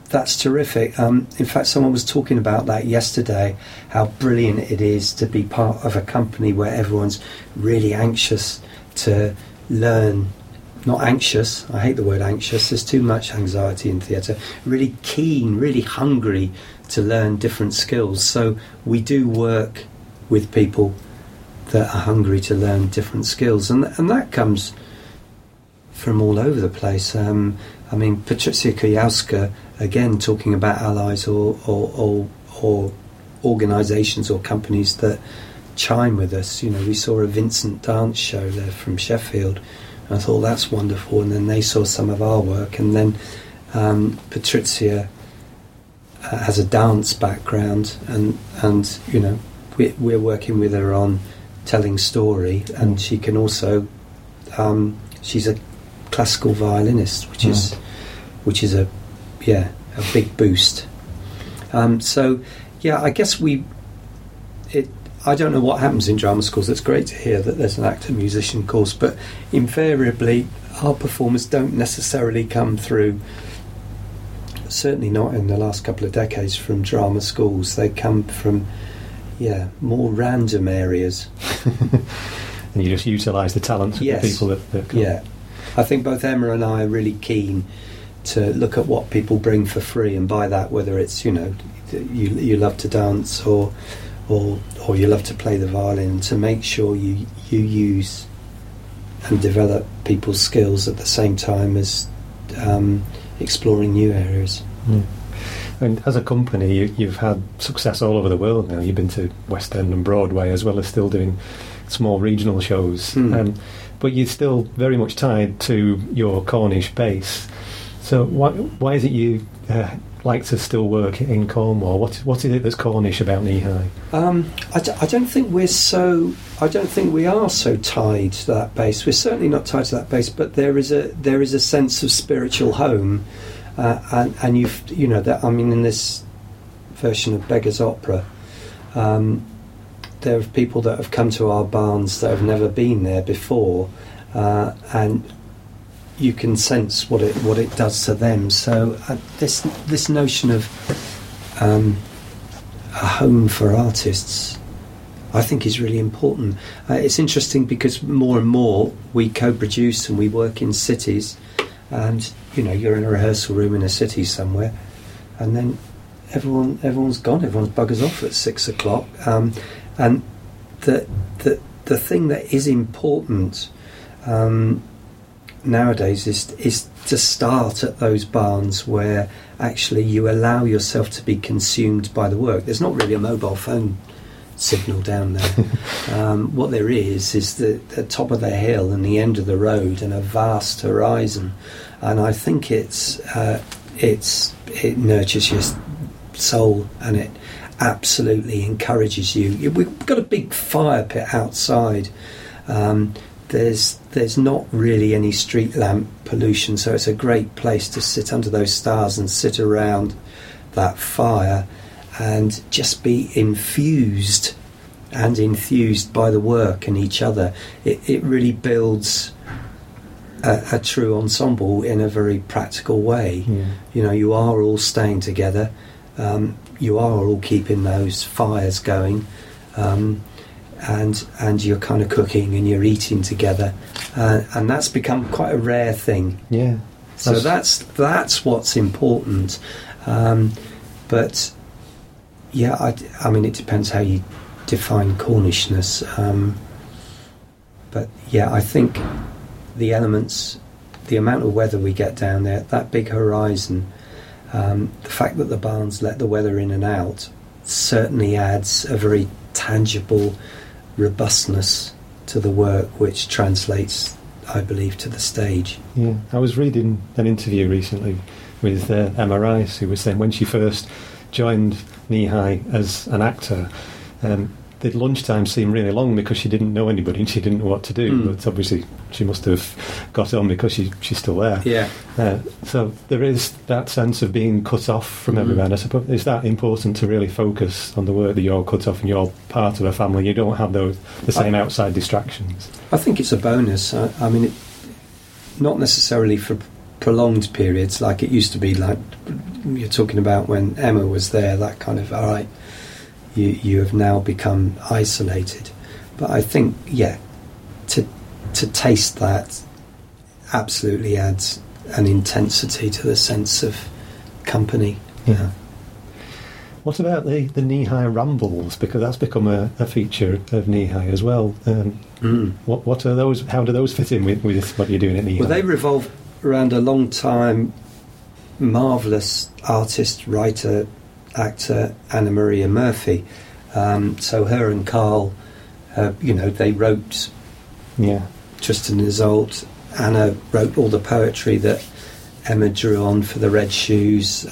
that's terrific. In fact, someone was talking about that yesterday, how brilliant it is to be part of a company where everyone's really anxious to learn. Not anxious, I hate the word anxious, there's too much anxiety in theatre. Really keen, really hungry to learn different skills. So we do work with people that are hungry to learn different skills. And that comes from all over the place. I mean, Patricia Kujawska, again, talking about allies or organisations or companies that chime with us. You know, we saw a Vincent dance show there from Sheffield, and I thought that's wonderful. And then they saw some of our work, and then Patricia has a dance background, and you know, we're working with her on telling story, and she can also she's a classical violinist, which is a big boost. So yeah, I guess I don't know what happens in drama schools. It's great to hear that there's an actor musician course, but invariably our performers don't necessarily come through, certainly not in the last couple of decades, from drama schools. They come from more random areas. And you just utilise the talents of the people that come. Yeah, I think both Emma and I are really keen to look at what people bring for free, and by that, whether it's, you know, you love to dance or you love to play the violin, to make sure you use and develop people's skills at the same time as exploring new areas. And as a company, you've had success all over the world now. You've been to West End and Broadway, as well as still doing small regional shows. But you're still very much tied to your Cornish base. So why is it you like to still work in Cornwall? What is it that's Cornish about Kneehigh? I don't think we are so tied to that base. We're certainly not tied to that base, but there is a sense of spiritual home, and you know that. I mean, in this version of Beggar's opera, there are people that have come to our barns that have never been there before, and you can sense what it does to them. So this notion of a home for artists, I think, is really important. It's interesting because more and more we co-produce and we work in cities, and you know, you're in a rehearsal room in a city somewhere, and then everyone's gone, everyone's buggers off at 6 o'clock, and the thing that is important nowadays is to start at those barns where actually you allow yourself to be consumed by the work. There's not really a mobile phone signal down there. What there is the top of the hill and the end of the road and a vast horizon, and I think it nurtures your soul, and it absolutely encourages you. We've got a big fire pit outside. There's not really any street lamp pollution, so it's a great place to sit under those stars and sit around that fire and just be infused and enthused by the work and each other. It really builds a true ensemble in a very practical way. You know, you are all staying together, you are all keeping those fires going, and you're kind of cooking and you're eating together, and that's become quite a rare thing. Yeah. So that's what's important. But yeah, I mean, it depends how you define Cornishness. But yeah, I think the elements, the amount of weather we get down there, that big horizon, the fact that the barns let the weather in and out, certainly adds a very tangible robustness to the work, which translates, I believe, to the stage. Yeah, I was reading an interview recently with Emma Rice, who was saying when she first joined Kneehigh as an actor, the lunchtime seemed really long because she didn't know anybody and she didn't know what to do. But obviously she must have got on because she's still there. Yeah. So there is that sense of being cut off from everyone. I suppose, is that important to really focus on the work that you're cut off and you're part of a family? You don't have the same outside distractions. I think it's a bonus. I mean, not necessarily for prolonged periods like it used to be, like you're talking about when Emma was there, that kind of, all right, you have now become isolated. But I think, yeah, to taste that absolutely adds an intensity to the sense of company. Yeah. What about the Kneehigh Rambles? Because that's become a feature of Kneehigh as well. What are those? How do those fit in with what you're doing at Kneehigh? Well, they revolve around a long time marvellous artist, writer, actor, Anna Maria Murphy. So her and Carl, they wrote Tristan and Isolde. Anna wrote all the poetry that Emma drew on for the Red Shoes.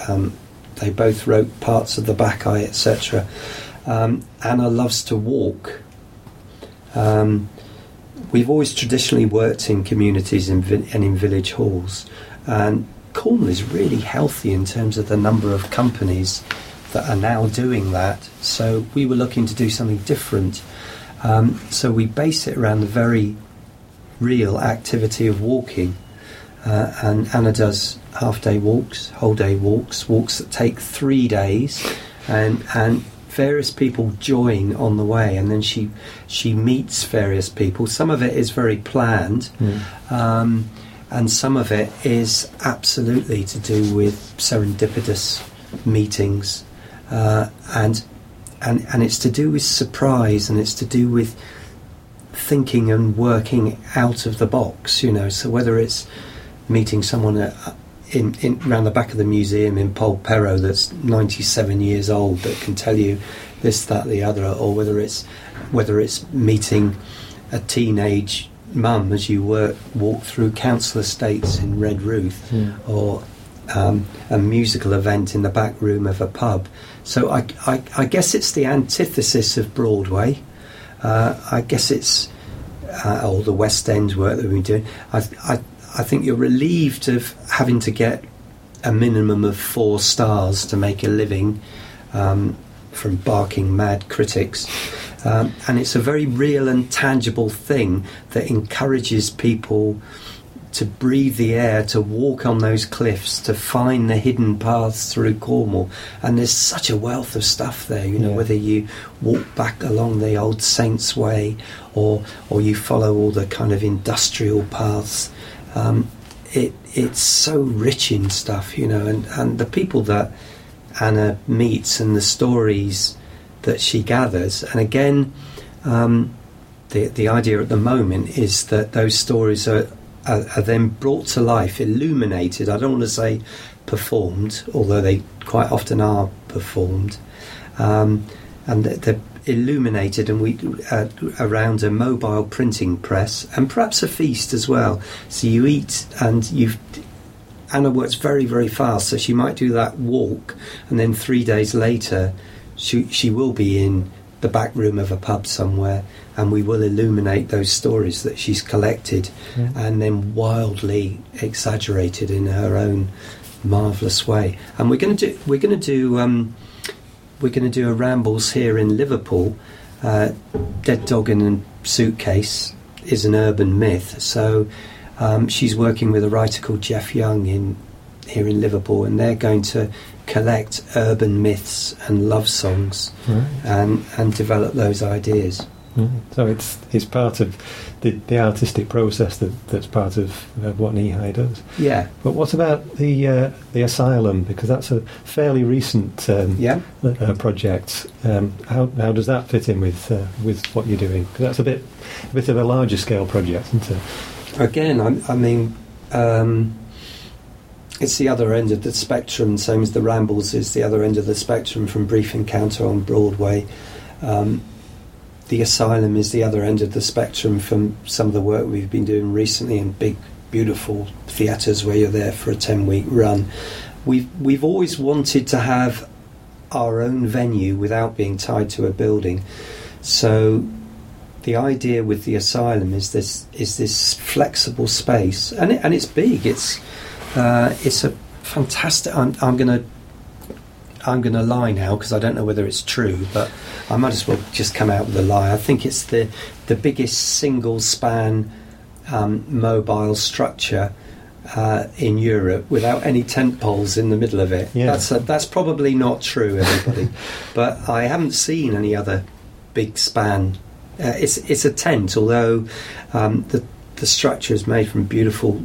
They both wrote parts of the Bacchae, etc. Anna loves to walk. We've always traditionally worked in communities and in village halls, and Cornwall is really healthy in terms of the number of companies that are now doing that. So we were looking to do something different. So we base it around the very real activity of walking. And Anna does half-day walks, whole-day walks that take 3 days, and various people join on the way, and then she meets various people. Some of it is very planned, and some of it is absolutely to do with serendipitous meetings, and it's to do with surprise, and it's to do with thinking and working out of the box. So whether it's meeting someone in around the back of the museum in Polperro that's 97 years old that can tell you this, that, the other, or whether it's meeting a teenage mum as you walk through council estates in Redruth, or a musical event in the back room of a pub. So I guess it's the antithesis of Broadway. I guess it's all the West End work that we've been doing. I think you're relieved of having to get a minimum of 4 stars to make a living from barking mad critics. And it's a very real and tangible thing that encourages people to breathe the air, to walk on those cliffs, to find the hidden paths through Cornwall. And there's such a wealth of stuff there, whether you walk back along the old Saints' Way or you follow all the kind of industrial paths. It's so rich in stuff, and the people that Anna meets and the stories that she gathers. And again, the idea at the moment is that those stories are then brought to life, illuminated. I don't want to say performed, although they quite often are performed, and they're illuminated, and we around a mobile printing press and perhaps a feast as well. So you eat, and Anna works very, very fast, so she might do that walk, and then 3 days later she will be in the back room of a pub somewhere, and we will illuminate those stories that she's collected, and then wildly exaggerated in her own marvellous way. And we're going to do a Rambles here in Liverpool. Dead Dog and Suitcase is an urban myth, so she's working with a writer called Jeff Young here in Liverpool, and they're going to collect urban myths and love songs, and develop those ideas. So it's part of the artistic process that's part of what Kneehigh does. Yeah. But what about the Asylum? Because that's a fairly recent project. How does that fit in with what you're doing? Because that's a bit of a larger scale project, isn't it? Again, I mean, it's the other end of the spectrum, same as the Rambles is the other end of the spectrum from Brief Encounter on Broadway. The Asylum is the other end of the spectrum from some of the work we've been doing recently in big, beautiful theatres where you're there for a 10-week run. We've always wanted to have our own venue without being tied to a building. So the idea with the Asylum is this flexible space, and it's big. It's a fantastic. I'm gonna lie now because I don't know whether it's true, but I might as well just come out with a lie. I think it's the biggest single span mobile structure in Europe without any tent poles in the middle of it. Yeah. That's probably not true, everybody. But I haven't seen any other big span. It's a tent, although the structure is made from beautiful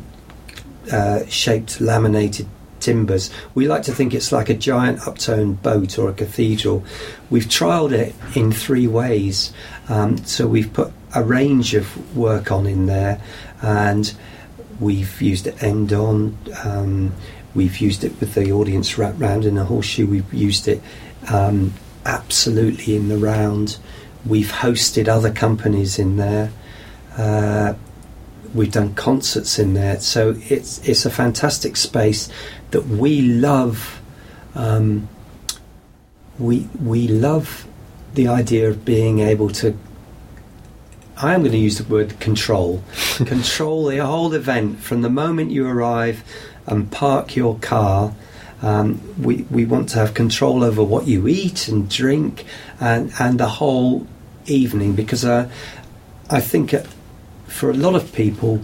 shaped laminated timbers. We like to think it's like a giant upturned boat or a cathedral. We've trialled it in 3 ways. So we've put a range of work on in there, and we've used it end on. We've used it with the audience wrapped round in a horseshoe. We've used it absolutely in the round. We've hosted other companies in there. We've done concerts in there, so it's a fantastic space that we love. We love the idea of being able to. I am going to use the word control the whole event from the moment you arrive and park your car. We want to have control over what you eat and drink and the whole evening, because I think for a lot of people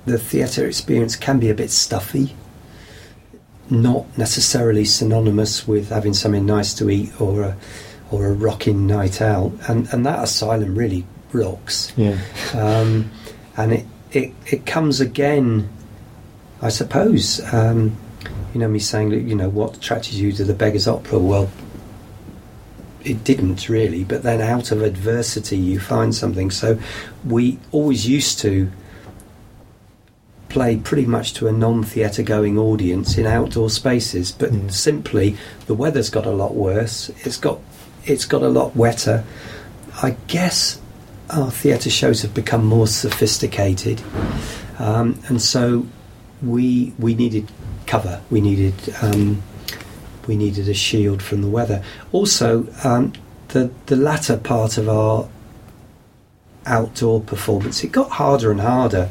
the theatre experience can be a bit stuffy, not necessarily synonymous with having something nice to eat or a rocking night out, and that Asylum really rocks. Yeah. And it comes again, I suppose. Me saying that, what attracted you to the Beggar's Opera? Well, it didn't really, but then out of adversity you find something. So we always used to play pretty much to a non-theatre going audience in outdoor spaces, but simply the weather's got a lot worse. It's got a lot wetter. I guess our theatre shows have become more sophisticated, and so we needed cover. We needed a shield from the weather. Also, the latter part of our outdoor performance, it got harder and harder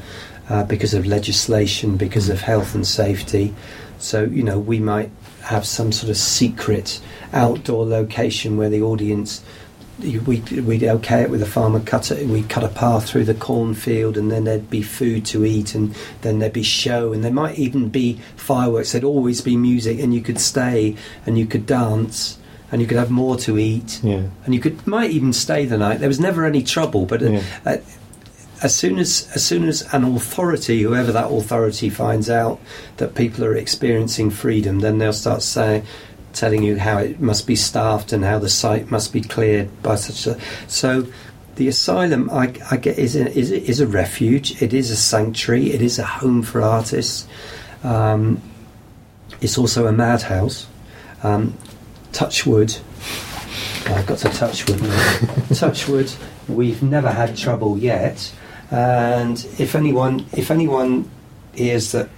because of legislation, because of health and safety. So, we might have some sort of secret outdoor location where the audience, we'd okay it with a farmer cutter. We'd cut a path through the cornfield, and then there'd be food to eat, and then there'd be show, and there might even be fireworks. There'd always be music, and you could stay and you could dance and you could have more to eat, and you might even stay the night. There was never any trouble, but as soon as an authority, whoever that authority, finds out that people are experiencing freedom, then they'll start telling you how it must be staffed and how the site must be cleared by such a. So the Asylum, I get, is a refuge. It is a sanctuary. It is a home for artists. It's also a madhouse. Touch wood. I've got to touch wood now. Touch wood. We've never had trouble yet. And if anyone hears that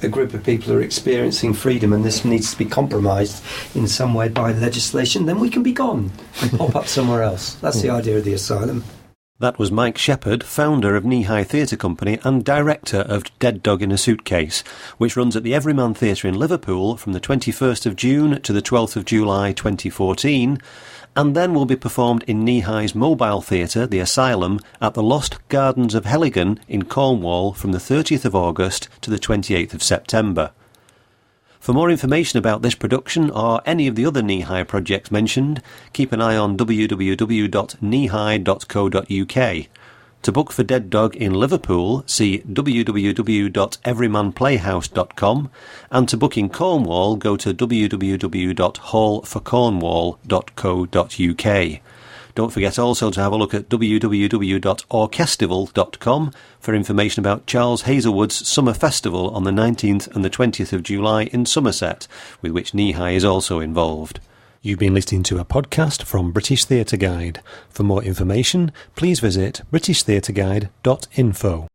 a group of people are experiencing freedom and this needs to be compromised in some way by legislation, then we can be gone and pop up somewhere else. That's the idea of the Asylum. That was Mike Shepherd, founder of Kneehigh Theatre Company and director of Dead Dog in a Suitcase, which runs at the Everyman Theatre in Liverpool from the 21st of June to the 12th of July 2014, and then will be performed in Kneehigh's mobile theatre, the Asylum, at the Lost Gardens of Heligan in Cornwall from the 30th of August to the 28th of September. For more information about this production or any of the other Kneehigh projects mentioned, keep an eye on www.kneehigh.co.uk. To book for Dead Dog in Liverpool, see www.everymanplayhouse.com, and to book in Cornwall, go to www.hallforcornwall.co.uk. Don't forget also to have a look at www.orkestival.com for information about Charles Hazlewood's Summer Festival on the 19th and the 20th of July in Somerset, with which Kneehigh is also involved. You've been listening to a podcast from British Theatre Guide. For more information, please visit britishtheatreguide.info.